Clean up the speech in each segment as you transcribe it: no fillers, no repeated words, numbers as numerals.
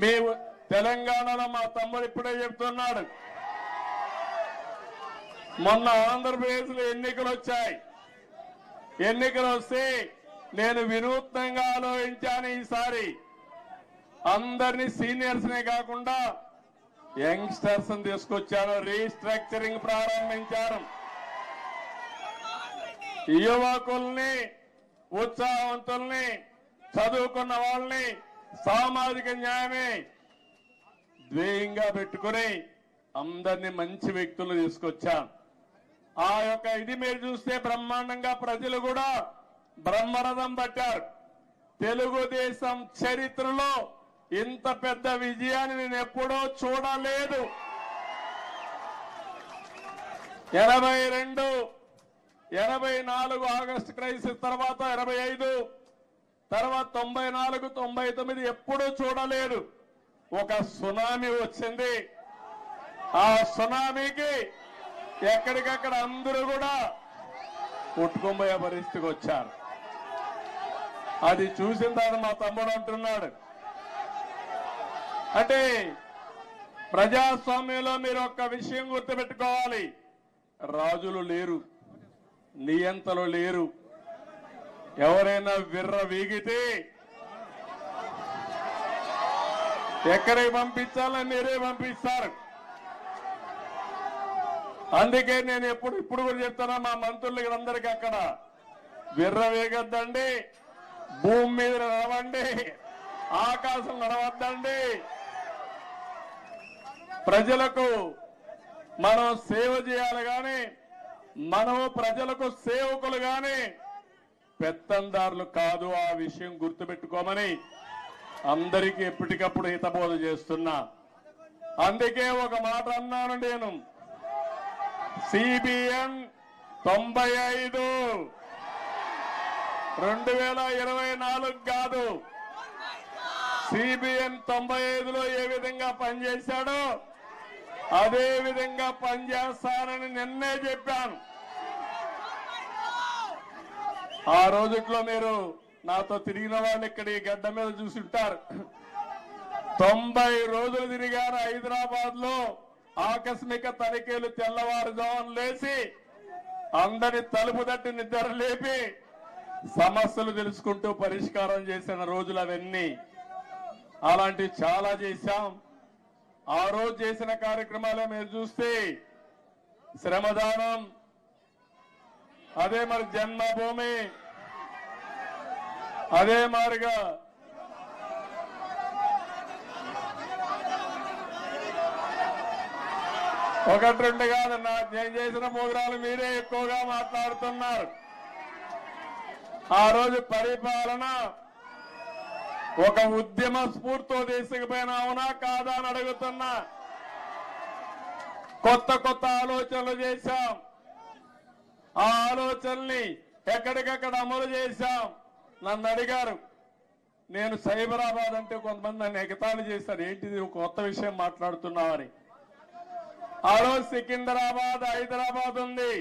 మీ తెలంగాణలో మా తమ్ముడు ఇప్పుడే చెప్తున్నాడు, మొన్న ఆంధ్రప్రదేశ్ లో ఎన్నికలు వచ్చాయి. ఎన్నికలు వస్తే నేను వినూత్నంగా ఆలోచించాను. ఈసారి అందరినీ సీనియర్స్ నే కాకుండా యంగ్స్టర్స్ తీసుకొచ్చాను, రీస్ట్రక్చరింగ్ ప్రారంభించాను. యువకుల్ని, ఉత్సాహవంతుల్ని, చదువుకున్న వాళ్ళని సామాజిక న్యాయమే ధ్యేయంగా పెట్టుకుని అందరినీ మంచి వ్యక్తులు తీసుకొచ్చాను. ఆ యొక్క ఇది మీరు చూస్తే బ్రహ్మాండంగా ప్రజలు కూడా బ్రహ్మరథం పట్టారు. తెలుగుదేశం చరిత్రలో ఇంత పెద్ద విజయాన్ని నేను ఎప్పుడూ చూడలేదు. 82, 84 ఆగస్టు క్రైసిస్ తర్వాత 85, తర్వాత 94, 99 ఎప్పుడూ చూడలేదు. ఒక సునామీ వచ్చింది. ఆ సునామీకి ఎక్కడికక్కడ అందరూ కూడా కొట్టుకుపోయే పరిస్థితికి వచ్చారు. అది చూసిన తర్వాత మా తమ్ముడు అంటున్నాడు, అంటే ప్రజాస్వామ్యంలో మీరు ఒక్క విషయం గుర్తుపెట్టుకోవాలి, రాజులు లేరు, నియంతలు లేరు. ఎవరైనా విర్ర వీగితే ఎక్కడికి పంపించాలని మీరే పంపిస్తారు. అందుకే నేను ఇప్పుడు కూడా చెప్తున్నా మా మంత్రులకి అందరికీ, అక్కడ విర్ర వేగొద్దండి, భూమి మీద నడవండి, ఆకాశం నడవద్దండి. ప్రజలకు మనం సేవ చేయాలి కానీ మనము ప్రజలకు సేవకులు కానీ పెత్తందారులు కాదు. ఆ విషయం గుర్తుపెట్టుకోమని అందరికీ ఎప్పటికప్పుడు హితబోధ చేస్తున్నా. అందుకే ఒక మాట అన్నాను నేను, సిబిఎన్ 95 2024 కాదు, సిబిఎన్ 95లో ఏ విధంగా పనిచేశాడో అదే విధంగా పనిచేస్తానని నిన్నే చెప్పాను. ఆ రోజుట్లో మీరు నాతో తిరిగిన వాళ్ళు ఇక్కడ ఈ గడ్డ మీద చూసుంటారు. 90 రోజులు తిరిగారు హైదరాబాద్ లో. ఆకస్మిక తనిఖీలు, తెల్లవారుజామున లేచి అందరి తలుపు తట్టి నిద్ర లేపి సమస్యలు తెలుసుకుంటూ పరిష్కారం చేసిన రోజులు అవన్నీ. అలాంటివి చాలా చేశాం. ఆ రోజు చేసిన కార్యక్రమాలే మీరు చూస్తే శ్రమదానం, అదే మరి జన్మభూమి, అదే మారిగా ఒకటి రెండు కాదు, నేను చేసిన ప్రోగ్రాలు మీరే ఎక్కువగా మాట్లాడుతున్నారు. ఆ రోజు పరిపాలన ఒక ఉద్యమ స్ఫూర్తితో తీసుకుపోయినా అవునా కాదా అని అడుగుతున్నా. కొత్త కొత్త ఆలోచనలు చేశాం. ఆ ఆలోచనల్ని ఎక్కడికక్కడ అమలు చేశాం. నన్ను అడిగారు, నేను సైబరాబాద్ అంటే కొంతమంది నన్ను ఎగతాళి చేశారు, ఏంటిది కొత్త విషయం మాట్లాడుతున్నామని. ఆ రోజు సికింద్రాబాద్, హైదరాబాద్ ఉంది.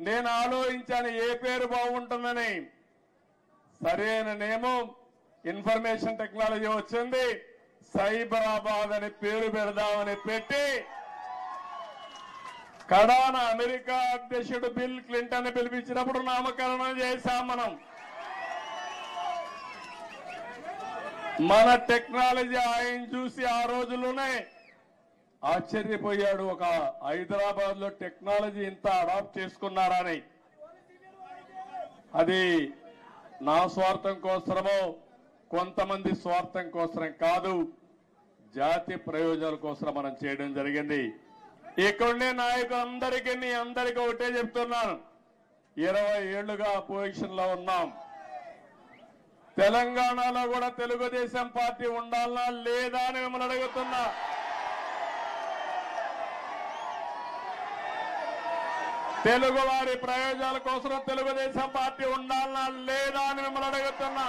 నేను ఆలోచించాను ఏ పేరు బాగుంటుందని. సరైన నేమో ఇన్ఫర్మేషన్ టెక్నాలజీ వచ్చింది, సైబరాబాద్ అని పేరు పెడదామని పెట్టి కడాన అమెరికా అధ్యక్షుడు బిల్ క్లింటన్ పిలిపించినప్పుడు నామకరణం చేశాం మనం. మన టెక్నాలజీ ఆయన చూసి ఆ రోజుల్లోనే ఆశ్చర్యపోయాడు, ఒక హైదరాబాద్ లో టెక్నాలజీ ఇంత అడాప్ట్ చేసుకున్నారని. అది నా స్వార్థం కోసమో కొంతమంది స్వార్థం కోసం కాదు, జాతి ప్రయోజనాల కోసం మనం చేయడం జరిగింది. ఇక్కడుండే నాయకులందరికీ మీ అందరికీ ఒకటే చెప్తున్నాను, 20 ఏళ్లుగా అపోజిషన్ లో ఉన్నాం. తెలంగాణలో కూడా తెలుగుదేశం పార్టీ ఉండాలనా లేదా అని మిమ్మల్ని అడుగుతున్నా. తెలుగు వారి ప్రయోజనాల కోసం తెలుగుదేశం పార్టీ ఉండాలనా లేదా అని మిమ్మల్ని అడుగుతున్నా.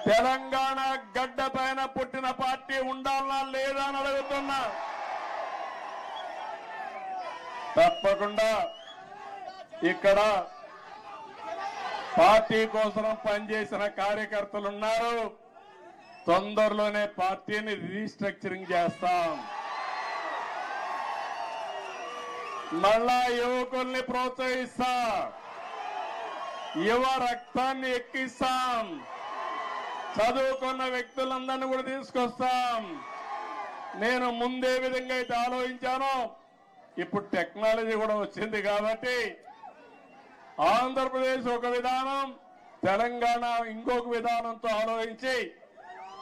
తెలంగాణ గడ్డ పైన పుట్టిన పార్టీ ఉండాలనా లేదా అని అడుగుతున్నా. తప్పకుండా ఇక్కడ పార్టీ కోసం పనిచేసిన కార్యకర్తలు ఉన్నారు. తొందరలోనే పార్టీని రీస్ట్రక్చరింగ్ చేస్తాం. మళ్ళా యువకుల్ని ప్రోత్సహిస్తాం, యువ రక్తాన్ని ఎక్కిస్తాం, చదువుకున్న వ్యక్తులందరినీ కూడా తీసుకొస్తాం. నేను ముందే విధంగా అయితే ఆలోచించానో ఇప్పుడు టెక్నాలజీ కూడా వచ్చింది కాబట్టి ఆంధ్రప్రదేశ్ ఒక విధానం, తెలంగాణ ఇంకొక విధానంతో ఆలోచించి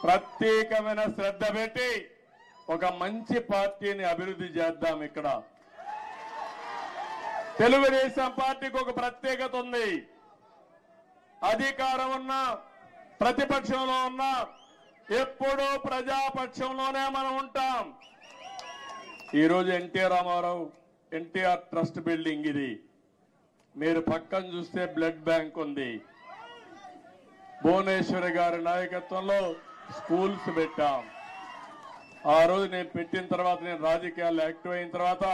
ప్రత్యేకమైన శ్రద్ధ పెట్టి ఒక మంచి పార్టీని అభివృద్ధి చేద్దాం. ఇక్కడ తెలుగుదేశం పార్టీకి ఒక ప్రత్యేకత ఉంది. అధికారం ఉన్నా ప్రతిపక్షంలో ఉన్నా ఎప్పుడూ ప్రజాపక్షంలోనే మనం ఉంటాం. ఈరోజు ఎన్టీ రామారావు ఎన్టీఆర్ ట్రస్ట్ బిల్డింగ్ ఇది. మీరు పక్కన చూస్తే బ్లడ్ బ్యాంక్ ఉంది. భువనేశ్వరి గారి నాయకత్వంలో స్కూల్స్ పెట్టాం. ఆ రోజు నేను పెట్టిన తర్వాత, నేను రాజకీయాల్లో యాక్టివ్ అయిన తర్వాత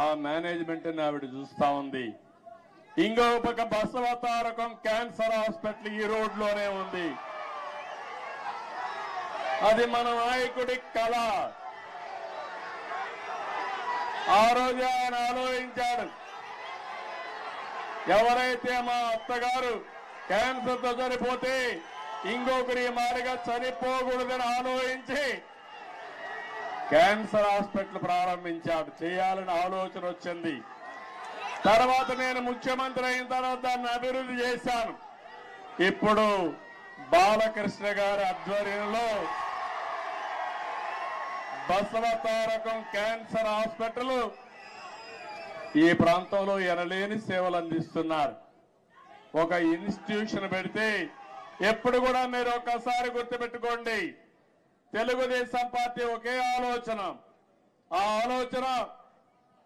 ఆ మేనేజ్మెంట్ ఆవిడ చూస్తా ఉంది. ఇంకో పక్క బసవతారకం క్యాన్సర్ హాస్పిటల్ ఈ రోడ్లోనే ఉంది. అది మన నాయకుడి కళ. ఆ రోజు ఆయన ఆలోచించాడు, ఎవరైతే మా అత్తగారు క్యాన్సర్ తో చనిపోతే ఇంకొకరి మాదిరిగా చనిపోకూడదని ఆలోచించి క్యాన్సర్ హాస్పిటల్ ప్రారంభించాడు. చేయాలని ఆలోచన వచ్చింది. తర్వాత నేను ముఖ్యమంత్రి అయిన తర్వాత దాన్ని అభివృద్ధి చేశాను. ఇప్పుడు బాలకృష్ణ గారి ఆధ్వర్యంలో బసవతారకం క్యాన్సర్ హాస్పిటల్ ఈ ప్రాంతంలో ఎనలేని సేవలు అందిస్తున్నారు. ఒక ఇన్స్టిట్యూషన్ పెడితే ఎప్పుడు కూడా మీరు ఒక్కసారి గుర్తుపెట్టుకోండి, తెలుగుదేశం పార్టీ ఒకే ఆలోచన. ఆ ఆలోచన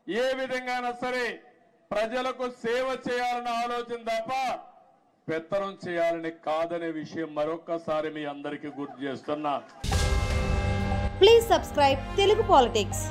ఏ విధంగానైనా సరే ప్రజలకు సేవ చేయాలన్న ఆలోచన తప్ప పెత్తనం చేయాలని కాదనే విషయం మరొక్కసారి మీ అందరికీ గుర్తు చేస్తున్నా. Please subscribe Telugu politics.